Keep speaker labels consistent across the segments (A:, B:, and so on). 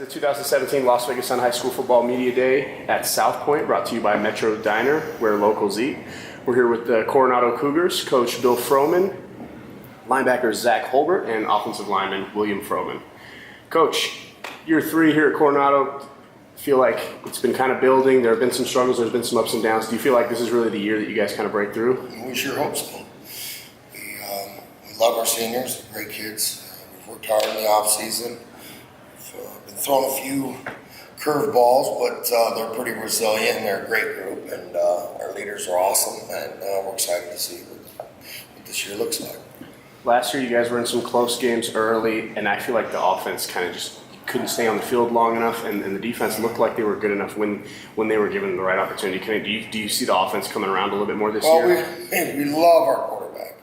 A: The 2017 Las Vegas Sun High School Football Media Day at South Point, brought to you by Metro Diner, where locals eat. We're here with the Coronado Cougars, Coach Bill Froman, linebacker Zach Holbert, and offensive lineman William Froman. Coach, year 3 here at Coronado, feel like it's been kind of building. There have been some struggles, there's been some ups and downs. Do you feel like this is really the year that you guys kind of break through?
B: We sure hope so. We love our seniors, they're great kids. We've worked hard in the off season. Been thrown a few curveballs, but they're pretty resilient and they're a great group, and our leaders are awesome, and we're excited to see what this year looks like.
A: Last year you guys were in some close games early, and I feel like the offense kind of just couldn't stay on the field long enough, and the defense looked like they were good enough when they were given the right opportunity. Do you see the offense coming around a little bit more this year?
B: We love our quarterback.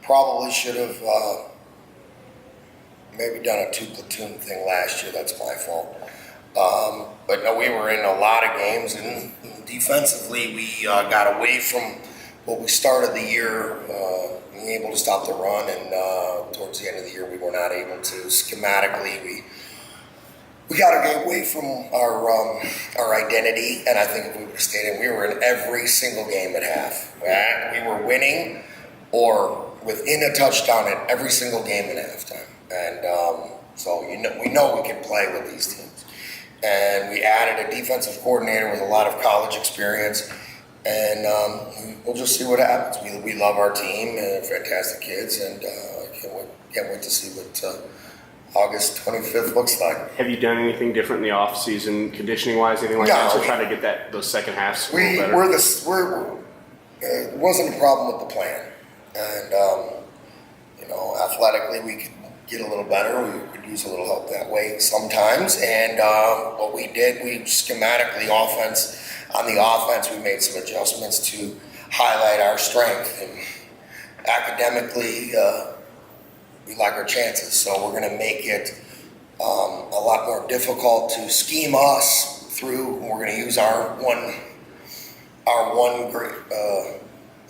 B: Probably should have maybe done a 2-platoon thing last year. That's my fault. But no, we were in a lot of games, and defensively we got away from what we started the year, being able to stop the run, and towards the end of the year we were not able to. Schematically, we got to get away from our identity, and I think if we would have stayed in, we were in every single game at half. Right? We were winning or within a touchdown at every single game at halftime. And so we know we can play with these teams. And we added a defensive coordinator with a lot of college experience, and we'll just see what happens. We love our team, and fantastic kids, and can't wait to see what August 25th looks like.
A: Have you done anything different in the off season, conditioning wise, anything like that, to try to get those second halves a little better?
B: It wasn't a problem with the plan, and athletically we could get a little better. We could use a little help that way sometimes, and what we did, we schematically on the offense we made some adjustments to highlight our strength, and academically we like our chances, so we're going to make it a lot more difficult to scheme us through. We're going to use our one great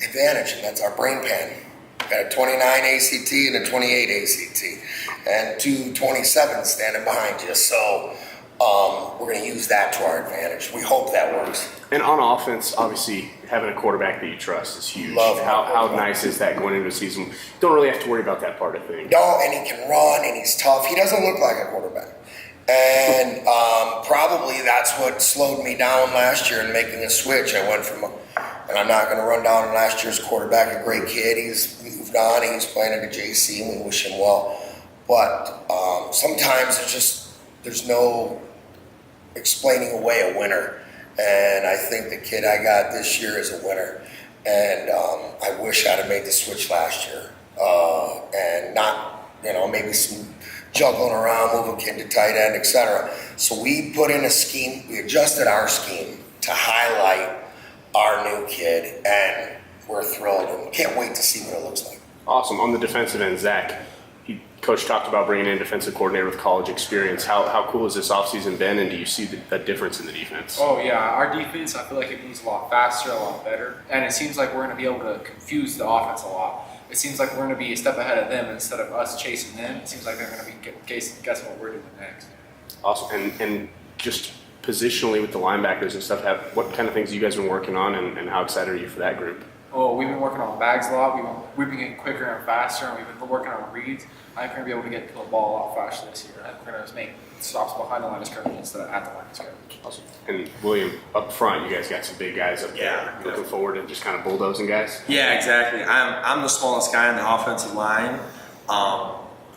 B: advantage, and that's our brain pan. We've got a 29 ACT and a 28 ACT, and 2 27s standing behind you. So we're going to use that to our advantage. We hope that works.
A: And on offense, obviously, having a quarterback that you trust is huge. How nice is that going into the season? Don't really have to worry about that part of things.
B: No, and he can run, and he's tough. He doesn't look like a quarterback. And probably that's what slowed me down last year in making a switch. I went from and I'm not going to run down last year's quarterback, a great kid. He's moved on. He's playing at a JC, and we wish him well. But sometimes there's no explaining away a winner. And I think the kid I got this year is a winner. And I wish I'd have made the switch last year. And not, maybe some juggling around, moving kid to tight end, etc. So we put in a scheme. We adjusted our scheme to highlight our new kid, and we're thrilled and can't wait to see what it looks like.
A: Awesome. On the defensive end, Zach, Coach talked about bringing in a defensive coordinator with college experience. How cool has this offseason been, and do you see a difference in the defense?
C: Oh, yeah. Our defense, I feel like it moves a lot faster, a lot better, and it seems like we're going to be able to confuse the offense a lot. It seems like we're going to be a step ahead of them instead of us chasing them. It seems like they're going to be guessing what we're doing next.
A: Awesome. And just positionally with the linebackers and stuff, what kind of things have you guys been working on, and how excited are you for that group?
C: Oh, we've been working on bags a lot. We've been getting quicker and faster, and we've been working on reads. I think we're going to be able to get to the ball a lot faster this year. I think we're going to make stops behind the line of scrimmage instead of at the line of scrimmage.
A: Awesome. And William, up front, you guys got some big guys up there. Looking forward to just kind of bulldozing guys?
D: Yeah, exactly. I'm the smallest guy on the offensive line.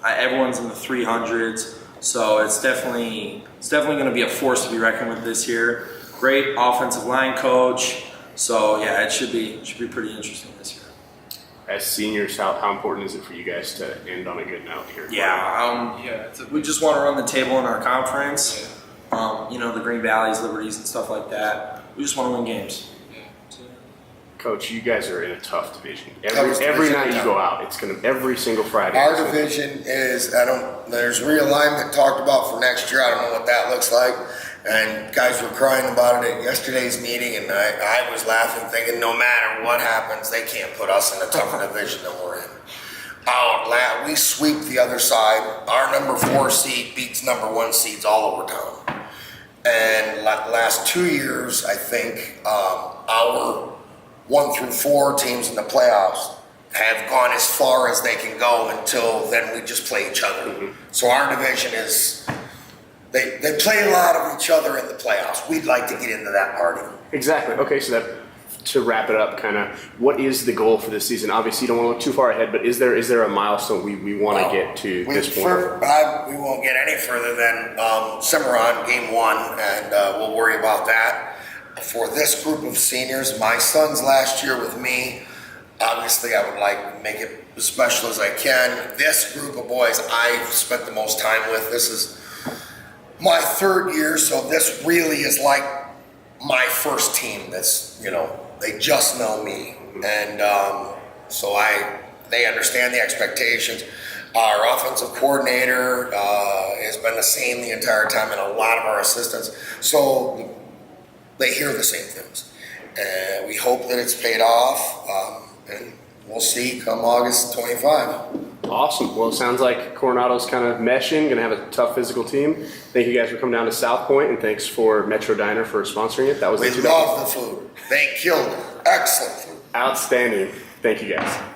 D: Everyone's in the 300s, so it's definitely going to be a force to be reckoned with this year. Great offensive line coach. So yeah, it should be pretty interesting this year.
A: As seniors, how important is it for you guys to end on a good note here?
D: We just want to run the table in our conference. The Green Valleys, Liberties, and stuff like that. We just want to win games.
A: Coach, you guys are in a tough division. Every night you go out, it's going to every single Friday.
B: Our division is there's realignment talked about for next year. I don't know what that looks like. And guys were crying about it at yesterday's meeting, and I was laughing, thinking no matter what happens, they can't put us in a tougher division than we're in. We sweep the other side. Our number 4 seed beats number 1 seeds all over town. And last 2 years, I think our 1 through 4 teams in the playoffs have gone as far as they can go until then we just play each other. Mm-hmm. So our division is, they play a lot of each other in the playoffs. We'd like to get into that party.
A: Exactly. Okay, so that, to wrap it up, kind of, what is the goal for this season? Obviously, you don't want to look too far ahead, but is there a milestone we want to get to this point?
B: We won't get any further than Cimarron game 1, and we'll worry about that. For this group of seniors, my sons last year with me, obviously I would like to make it as special as I can. This group of boys I've spent the most time with. This is my 3rd year, so this really is like my first team. That's, they just know me, and so they understand the expectations. Our offensive coordinator has been the same the entire time, and a lot of our assistants, so they hear the same things, and we hope that it's paid off, and we'll see come August 25.
A: Awesome. Well, it sounds like Coronado's kind of meshing, going to have a tough physical team. Thank you guys for coming down to South Point, and thanks for Metro Diner for sponsoring it. That was
B: We love the food. They killed it. Excellent food.
A: Outstanding. Thank you guys.